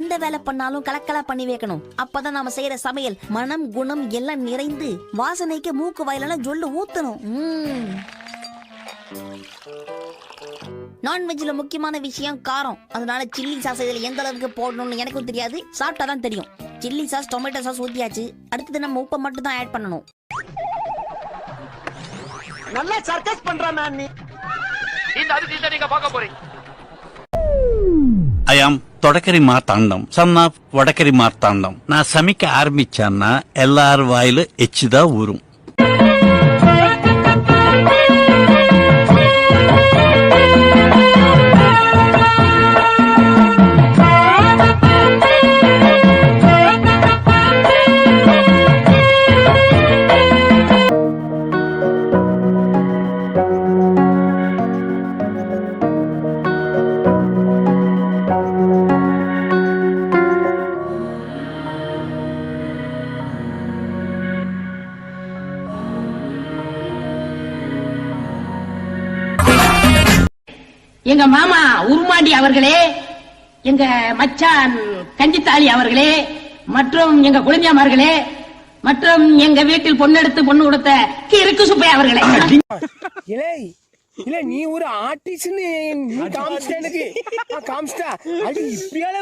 இந்த வேலை பண்ணாலும் கலக்கலா பண்ணி வைக்கணும். அப்பதான் நாம செய்யற சமையல் மனம் குணம் எல்லாம் நிறைந்து வாசனைக்கு மூக்கு வாயிலெல்லாம் ஜொல்லு ஊத்தணும். நான்வெஜ்ல முக்கியமான விஷயம் காரம். அதனால சில்லி சாஸ் இதுல எந்த அளவுக்கு போடணும்னு எனக்கும் தெரியாது, சாப்பிட்டாதான் தெரியும். சில்லி சாஸ் டொமேட்டோ சாஸ் ஊத்தியாச்சு. அடுத்தது நம்ம உப்பை மட்டும் தான் ஆட் பண்ணணும். நல்லா சர்க்கஸ் பண்றானே நீ. இந்த அதிசயத்தை நீங்க பார்க்க போறீங்க. I am Thodakkari Marthandam, son of Vadakkari Marthandam. நான் சமைக்க ஆரம்பிச்சேன்னா எல்லார் வாயில எச்சுதான் ஊறும். எங்க மாமா உருமாண்டி அவர்களே, எங்க மச்சான் கஞ்சித்தாளி அவர்களே, மற்றும் எங்க குழந்தையாமார்களே, மற்றும் எங்க வீட்டில் பொண்ணெடுத்து பொண்ணு கொடுத்த கிறுக்கு சுப்பையா அவர்களே. இல்ல நீ ஒரு ஆர்டிஸ்ட் காமிச்சிட்ட எனக்கு. காமிச்சிட்டா அது இப்படியால